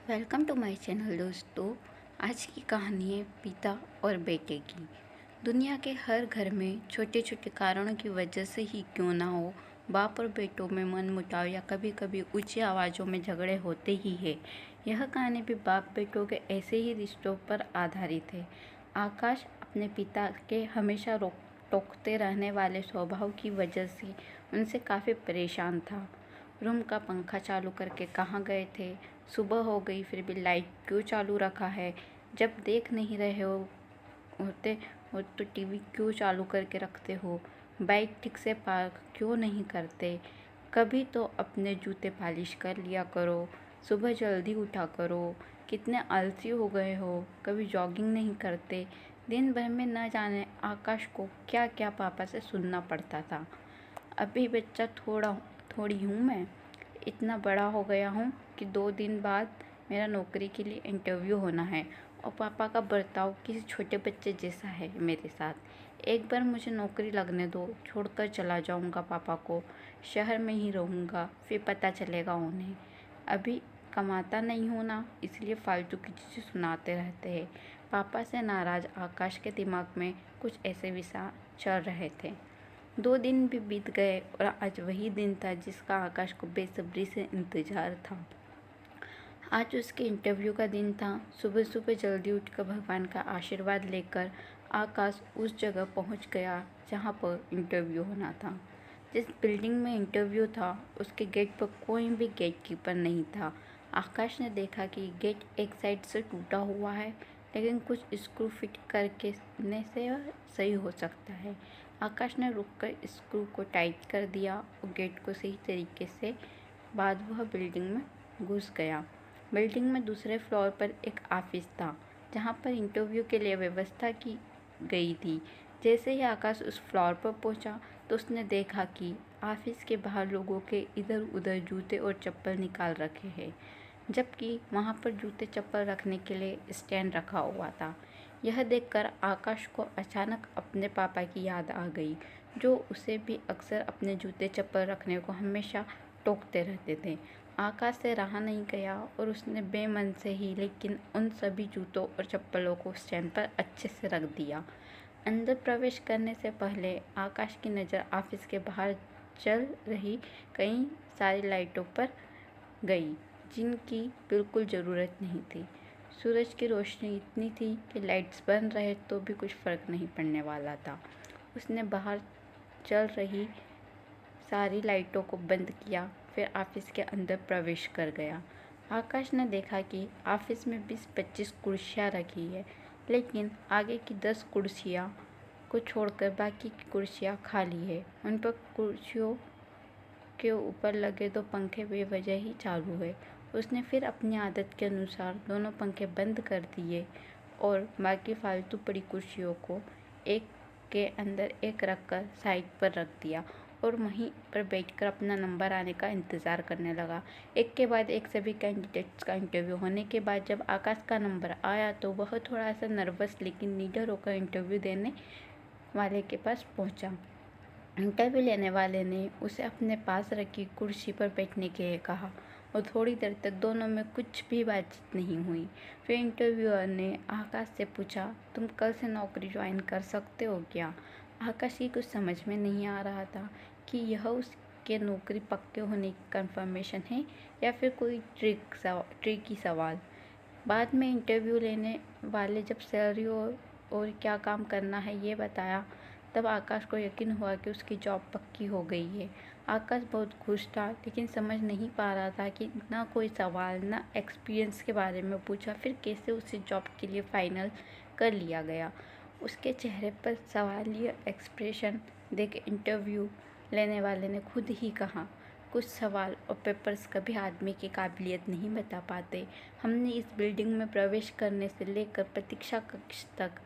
Welcome to my channel दोस्तों। आज की कहानी है पिता और बेटे की। दुनिया के हर घर में छोटे छोटे कारणों की वजह से ही क्यों ना हो, बाप और बेटों में मनमुटाव या कभी कभी ऊंची आवाज़ों में झगड़े होते ही है। यह कहानी भी बाप बेटों के ऐसे ही रिश्तों पर आधारित है। आकाश अपने पिता के हमेशा रोक टोकते रहने वाले स्वभाव की वजह से उनसे काफ़ी परेशान था। रूम का पंखा चालू करके कहाँ गए थे? सुबह हो गई फिर भी लाइट क्यों चालू रखा है? जब देख नहीं रहे होते हो तो टीवी क्यों चालू करके रखते हो? बाइक ठीक से पार्क क्यों नहीं करते? कभी तो अपने जूते पॉलिश कर लिया करो। सुबह जल्दी उठा करो। कितने आलसी हो गए हो, कभी जॉगिंग नहीं करते। दिन भर में न जाने आकाश को क्या क्या पापा से सुनना पड़ता था। अभी बच्चा थोड़ी हूँ मैं, इतना बड़ा हो गया हूँ कि 2 दिन बाद मेरा नौकरी के लिए इंटरव्यू होना है और पापा का बर्ताव किसी छोटे बच्चे जैसा है मेरे साथ। एक बार मुझे नौकरी लगने दो, छोड़कर चला जाऊँगा पापा को, शहर में ही रहूँगा, फिर पता चलेगा उन्हें। अभी कमाता नहीं हूँ ना, इसलिए फालतू की चीज़ें सुनाते रहते हैं। पापा से नाराज़ आकाश के दिमाग में कुछ ऐसे विचार चल रहे थे। 2 दिन भी बीत गए और आज वही दिन था जिसका आकाश को बेसब्री से इंतजार था। आज उसके इंटरव्यू का दिन था। सुबह सुबह जल्दी उठकर भगवान का आशीर्वाद लेकर आकाश उस जगह पहुंच गया जहां पर इंटरव्यू होना था। जिस बिल्डिंग में इंटरव्यू था उसके गेट पर कोई भी गेट कीपर नहीं था। आकाश ने देखा कि गेट एक साइड से टूटा हुआ है, लेकिन कुछ स्क्रू फिट करके ने से सही हो सकता है। आकाश ने रुककर स्क्रू को टाइट कर दिया और गेट को सही तरीके से बाद वह बिल्डिंग में घुस गया। बिल्डिंग में दूसरे फ्लोर पर एक ऑफिस था जहां पर इंटरव्यू के लिए व्यवस्था की गई थी। जैसे ही आकाश उस फ्लोर पर पहुंचा तो उसने देखा कि ऑफिस के बाहर लोगों के इधर उधर जूते और चप्पल निकाल रखे हैं, जबकि वहां पर जूते चप्पल रखने के लिए स्टैंड रखा हुआ था। यह देखकर आकाश को अचानक अपने पापा की याद आ गई, जो उसे भी अक्सर अपने जूते चप्पल रखने को हमेशा टोकते रहते थे। आकाश से रहा नहीं गया और उसने बेमन से ही लेकिन उन सभी जूतों और चप्पलों को स्टैंड पर अच्छे से रख दिया। अंदर प्रवेश करने से पहले आकाश की नज़र ऑफिस के बाहर चल रही कई सारी लाइटों पर गई, जिनकी बिल्कुल ज़रूरत नहीं थी। सूरज की रोशनी इतनी थी कि लाइट्स बंद रहे तो भी कुछ फ़र्क नहीं पड़ने वाला था। उसने बाहर चल रही सारी लाइटों को बंद किया, फिर ऑफिस के अंदर प्रवेश कर गया। आकाश ने देखा कि ऑफिस में 20-25 कुर्सियाँ रखी है, लेकिन आगे की 10 कुर्सियाँ को छोड़कर बाकी की कुर्सियाँ खाली है। उन पर कुर्सियों के ऊपर लगे 2 पंखे बेवजह ही चालू है। उसने फिर अपनी आदत के अनुसार दोनों पंखे बंद कर दिए और बाकी फालतू पड़ी कुर्सियों को एक के अंदर एक रखकर साइड पर रख दिया और वहीं पर बैठकर अपना नंबर आने का इंतज़ार करने लगा। एक के बाद एक सभी कैंडिडेट्स का इंटरव्यू होने के बाद जब आकाश का नंबर आया तो वह थोड़ा सा नर्वस लेकिन निडर होकर इंटरव्यू देने वाले के पास पहुंचा। इंटरव्यू लेने वाले ने उसे अपने पास रखी कुर्सी पर बैठने के लिए कहा और थोड़ी देर तक दोनों में कुछ भी बातचीत नहीं हुई। फिर इंटरव्यूअर ने आकाश से पूछा, तुम कल से नौकरी ज्वाइन कर सकते हो क्या? आकाश की कुछ समझ में नहीं आ रहा था कि यह उसके नौकरी पक्के होने की कंफर्मेशन है या फिर कोई ट्रिकी सवाल। बाद में इंटरव्यू लेने वाले जब सैलरी और क्या काम करना है ये बताया, तब आकाश को यकीन हुआ कि उसकी जॉब पक्की हो गई है। आकाश बहुत खुश था, लेकिन समझ नहीं पा रहा था कि ना कोई सवाल ना एक्सपीरियंस के बारे में पूछा, फिर कैसे उसे जॉब के लिए फाइनल कर लिया गया। उसके चेहरे पर सवालिया एक्सप्रेशन देख इंटरव्यू लेने वाले ने खुद ही कहा, कुछ सवाल और पेपर्स कभी आदमी की काबिलियत नहीं बता पाते। हमने इस बिल्डिंग में प्रवेश करने से लेकर प्रतीक्षा कक्ष तक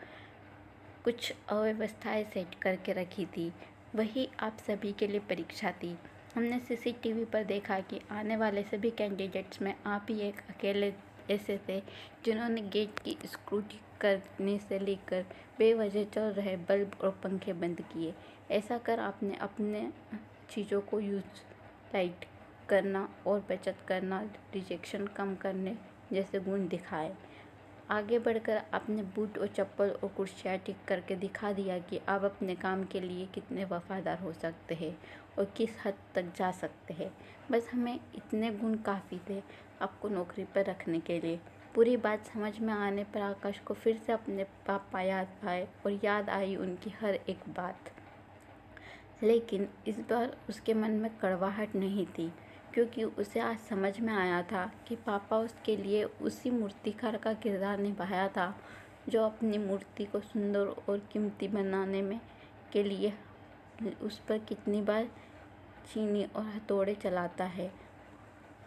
कुछ अव्यवस्थाएं सेट करके रखी थी। वही आप सभी के लिए परीक्षा थी। हमने सीसीटीवी पर देखा कि आने वाले सभी कैंडिडेट्स में आप ही एक अकेले ऐसे थे जिन्होंने गेट की स्क्रू ठीक करने से लेकर बेवजह चल रहे बल्ब और पंखे बंद किए। ऐसा कर आपने अपने चीज़ों को यूज लाइट करना और बचत करना, रिजेक्शन कम करने जैसे गुण दिखाए। आगे बढ़कर आपने बूट और चप्पल और कुर्सियाँ ठीक करके दिखा दिया कि आप अपने काम के लिए कितने वफादार हो सकते हैं और किस हद तक जा सकते हैं। बस हमें इतने गुण काफ़ी थे आपको नौकरी पर रखने के लिए। पूरी बात समझ में आने पर आकाश को फिर से अपने पापा याद आए और याद आई उनकी हर एक बात। लेकिन इस बार उसके मन में कड़वाहट नहीं थी, क्योंकि उसे आज समझ में आया था कि पापा उसके लिए उसी मूर्तिकार का किरदार निभाया था जो अपनी मूर्ति को सुंदर और कीमती बनाने में के लिए उस पर कितनी बार चीनी और हथौड़े चलाता है।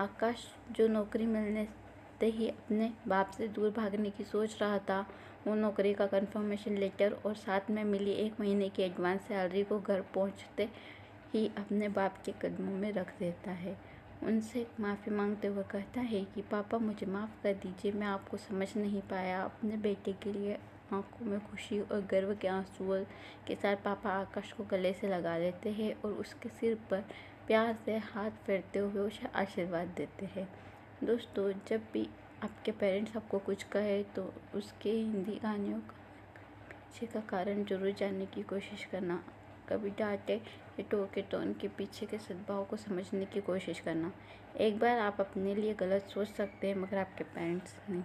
आकाश जो नौकरी मिलने से ही अपने बाप से दूर भागने की सोच रहा था, वो नौकरी का कंफर्मेशन लेटर और साथ में मिली 1 महीने की एडवांस सैलरी को घर पहुंचते ही अपने बाप के कदमों में रख देता है। उनसे माफ़ी मांगते हुए कहता है कि पापा मुझे माफ़ कर दीजिए, मैं आपको समझ नहीं पाया। अपने बेटे के लिए आंखों में खुशी और गर्व के आंसुओं के साथ पापा आकाश को गले से लगा लेते हैं और उसके सिर पर प्यार से हाथ फेरते हुए उसे आशीर्वाद देते हैं। दोस्तों, जब भी आपके पेरेंट्स आपको कुछ कहे तो उसके हिंदी गानों का पीछे का कारण जरूर जानने की कोशिश करना। कभी डांटे या टोके तो उनके पीछे के सद्भाव को समझने की कोशिश करना। एक बार आप अपने लिए गलत सोच सकते हैं, मगर आपके पेरेंट्स नहीं।